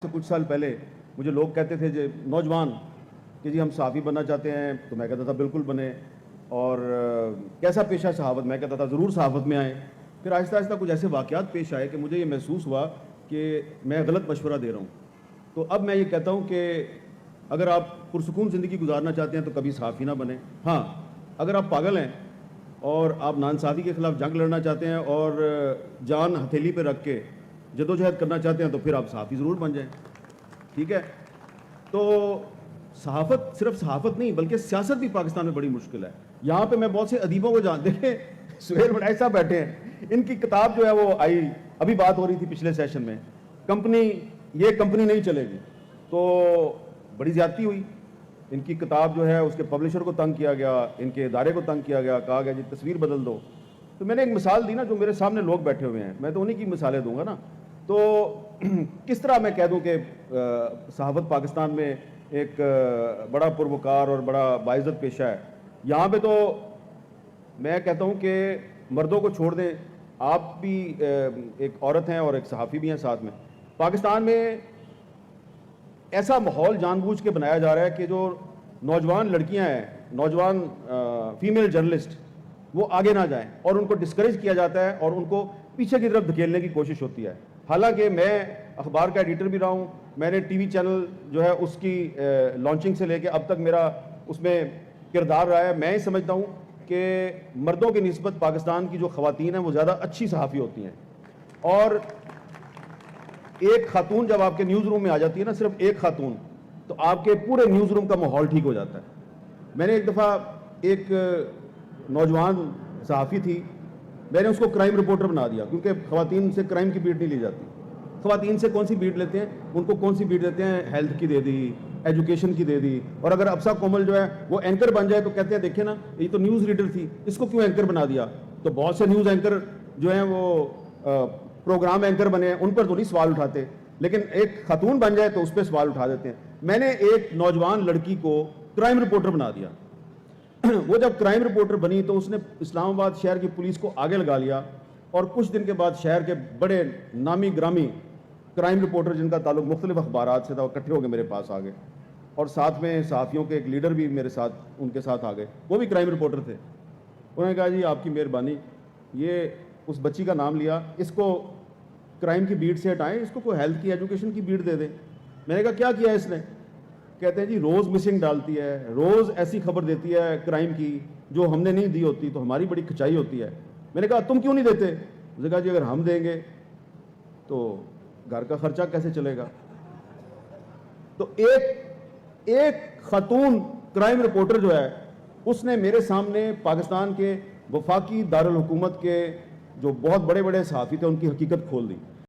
سے کچھ سال پہلے مجھے لوگ کہتے تھے جو نوجوان کہ جی ہم صحافی بننا چاہتے ہیں، تو میں کہتا تھا بالکل بنے. اور کیسا پیشہ صحافت؟ میں کہتا تھا ضرور صحافت میں آئیں. پھر آہستہ آہستہ کچھ ایسے واقعات پیش آئے کہ مجھے یہ محسوس ہوا کہ میں غلط مشورہ دے رہا ہوں. تو اب میں یہ کہتا ہوں کہ اگر آپ پرسکون زندگی گزارنا چاہتے ہیں تو کبھی صحافی نہ بنیں. ہاں، اگر آپ پاگل ہیں اور آپ ناانصافی کے خلاف جنگ لڑنا چاہتے ہیں اور جان ہتھیلی پہ رکھ کے جدوجہد کرنا چاہتے ہیں تو پھر آپ صحافی ضرور بن جائیں. ٹھیک ہے؟ تو صحافت صرف صحافت نہیں بلکہ سیاست بھی پاکستان میں بڑی مشکل ہے. یہاں پہ میں بہت سے ادیبوں کو جانتے ہیں، سہیل وڈائی صاحب بیٹھے ہیں، ان کی کتاب جو ہے وہ آئی، ابھی بات ہو رہی تھی پچھلے سیشن میں، یہ کمپنی نہیں چلے گی. تو بڑی زیادتی ہوئی. ان کی کتاب جو ہے اس کے پبلشر کو تنگ کیا گیا، ان کے ادارے کو تنگ کیا گیا، کہا گیا جی تصویر بدل دو. تو میں نے ایک مثال دی نا، جو میرے سامنے لوگ بیٹھے ہوئے ہیں، میں تو انہی کی مثالیں دوں گا نا. تو کس طرح میں کہہ دوں کہ صحافت پاکستان میں ایک بڑا پروکار اور بڑا باعزت پیشہ ہے. یہاں پہ تو میں کہتا ہوں کہ مردوں کو چھوڑ دیں، آپ بھی ایک عورت ہیں اور ایک صحافی بھی ہیں ساتھ میں. پاکستان میں ایسا ماحول جان بوجھ کے بنایا جا رہا ہے کہ جو نوجوان لڑکیاں ہیں، نوجوان فیمیل جرنلسٹ، وہ آگے نہ جائیں اور ان کو ڈسکریج کیا جاتا ہے اور ان کو پیچھے کی طرف دھکیلنے کی کوشش ہوتی ہے. حالانکہ میں اخبار کا ایڈیٹر بھی رہا ہوں، میں نے ٹی وی چینل جو ہے اس کی لانچنگ سے لے کے اب تک میرا اس میں کردار رہا ہے. میں سمجھتا ہوں کہ مردوں کی نسبت پاکستان کی جو خواتین ہیں وہ زیادہ اچھی صحافی ہوتی ہیں. اور ایک خاتون جب آپ کے نیوز روم میں آ جاتی ہے نا، صرف ایک خاتون، تو آپ کے پورے نیوز روم کا ماحول ٹھیک ہو جاتا ہے. میں نے ایک دفعہ ایک نوجوان صحافی تھی، میں نے اس کو کرائم رپورٹر بنا دیا، کیونکہ خواتین سے کرائم کی بیٹ نہیں لی جاتی. خواتین سے کون سی بیٹ لیتے ہیں؟ ان کو کون سی بیٹ دیتے ہیں؟ ہیلتھ کی دے دی، ایجوکیشن کی دے دی. اور اگر افسا کومل جو ہے وہ اینکر بن جائے تو کہتے ہیں دیکھیں نا، یہ تو نیوز ریڈر تھی، اس کو کیوں اینکر بنا دیا؟ تو بہت سے نیوز اینکر جو ہیں وہ پروگرام اینکر بنے، ان پر تو نہیں سوال اٹھاتے، لیکن ایک خاتون بن جائے تو اس پہ سوال اٹھا دیتے ہیں. میں نے ایک نوجوان لڑکی کو کرائم رپورٹر بنا دیا. وہ جب کرائم رپورٹر بنی تو اس نے اسلام آباد شہر کی پولیس کو آگے لگا لیا، اور کچھ دن کے بعد شہر کے بڑے نامی گرامی کرائم رپورٹر جن کا تعلق مختلف اخبارات سے تھا وہ اکٹھے ہو کے میرے پاس آ گئے. اور ساتھ میں صحافیوں کے ایک لیڈر بھی میرے ساتھ ان کے ساتھ آ گئے، وہ بھی کرائم رپورٹر تھے. انہوں نے کہا جی آپ کی مہربانی، یہ اس بچی کا نام لیا، اس کو کرائم کی بیٹ سے ہٹائیں، اس کو کوئی ہیلتھ کی ایجوکیشن کی بیٹ دے دیں. میں نے کہا کیا کیا اس نے؟ کہتے ہیں جی روز مسنگ ڈالتی ہے، روز ایسی خبر دیتی ہے کرائم کی جو ہم نے نہیں دی ہوتی، تو ہماری بڑی کھچائی ہوتی ہے. میں نے کہا تم کیوں نہیں دیتے؟ اس نے کہا جی اگر ہم دیں گے تو گھر کا خرچہ کیسے چلے گا؟ تو ایک خاتون کرائم رپورٹر جو ہے اس نے میرے سامنے پاکستان کے وفاقی دارالحکومت کے جو بہت بڑے بڑے صحافی تھے ان کی حقیقت کھول دی.